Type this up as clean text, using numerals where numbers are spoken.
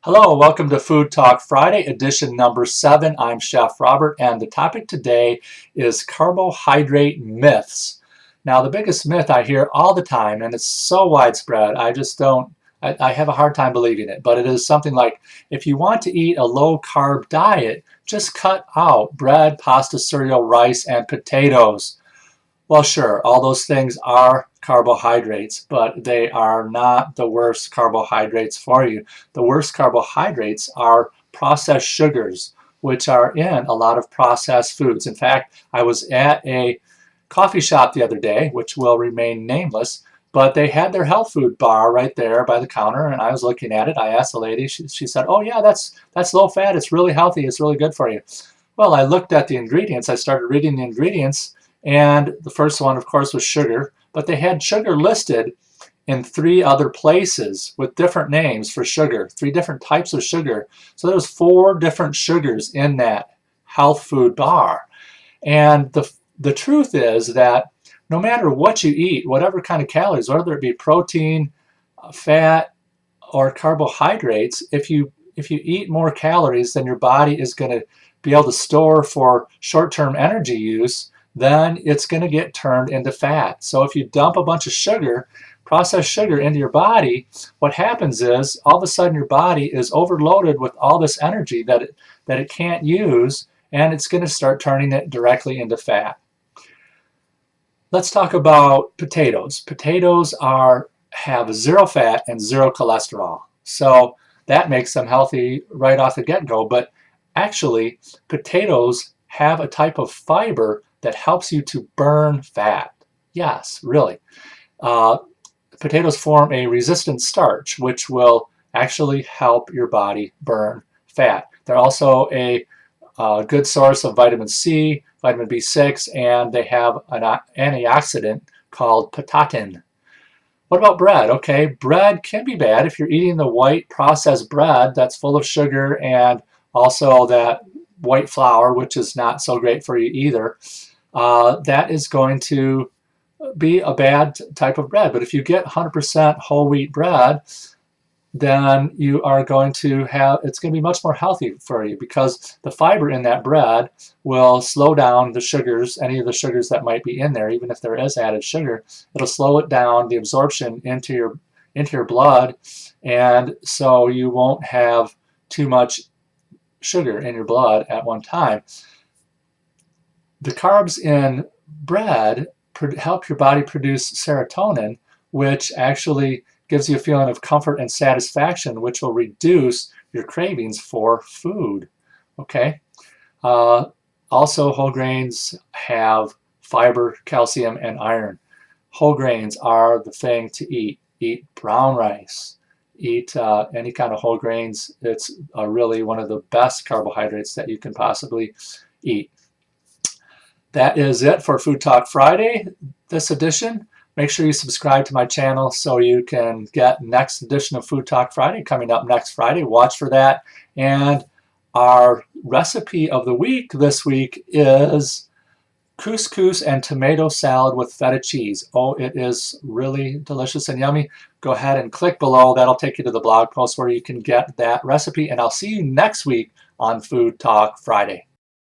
Hello, welcome to Food Talk Friday, edition number 7. I'm Chef Robert, and the topic today is carbohydrate myths. Now, the biggest myth I hear all the time, and it's so widespread, I have a hard time believing it, but it is something like, if you want to eat a low-carb diet, just cut out bread, pasta, cereal, rice, and potatoes. Well, sure, all those things are carbohydrates, but they are not the worst carbohydrates for you. The worst carbohydrates are processed sugars, which are in a lot of processed foods. In fact, I was at a coffee shop the other day, which will remain nameless, but they had their health food bar right there by the counter, and I was looking at it. I asked the lady, she said, "Oh yeah, that's low fat, it's really healthy, it's really good for you." Well, I looked at the ingredients, I started reading the ingredients, and the first one, of course, was sugar, but they had sugar listed in 3 other places with different names for sugar, 3 different types of sugar. So there was 4 different sugars in that health food bar. And the truth is that no matter what you eat, whatever kind of calories, whether it be protein, fat, or carbohydrates, if you eat more calories than your body is going to be able to store for short-term energy use, then it's going to get turned into fat. So if you dump a bunch of sugar, processed sugar, into your body, what happens is all of a sudden your body is overloaded with all this energy that it can't use, and it's going to start turning it directly into fat. Let's talk about potatoes. Potatoes have 0 fat and 0 cholesterol. So that makes them healthy right off the get-go, but actually potatoes have a type of fiber that helps you to burn fat. Yes, really. Potatoes form a resistant starch, which will actually help your body burn fat. They're also a good source of vitamin C, vitamin B6, and they have an antioxidant called patatin. What about bread? Okay, bread can be bad if you're eating the white processed bread that's full of sugar and also that white flour, which is not so great for you either. That is going to be a bad type of bread. But if you get 100% whole wheat bread, then you are going to it's going to be much more healthy for you, because the fiber in that bread will slow down the sugars, any of the sugars that might be in there, even if there is added sugar. It'll slow it down, the absorption into your blood, and so you won't have too much sugar in your blood at one time. The carbs in bread help your body produce serotonin, which actually gives you a feeling of comfort and satisfaction, which will reduce your cravings for food. Okay. Also, whole grains have fiber, calcium, and iron. Whole grains are the thing to eat. Eat brown rice. Eat any kind of whole grains. It's really one of the best carbohydrates that you can possibly eat. That is it for Food Talk Friday, this edition. Make sure you subscribe to my channel so you can get next edition of Food Talk Friday coming up next Friday. Watch for that. And our recipe of the week this week is couscous and tomato salad with feta cheese. Oh, it is really delicious and yummy. Go ahead and click below. That'll take you to the blog post where you can get that recipe. And I'll see you next week on Food Talk Friday.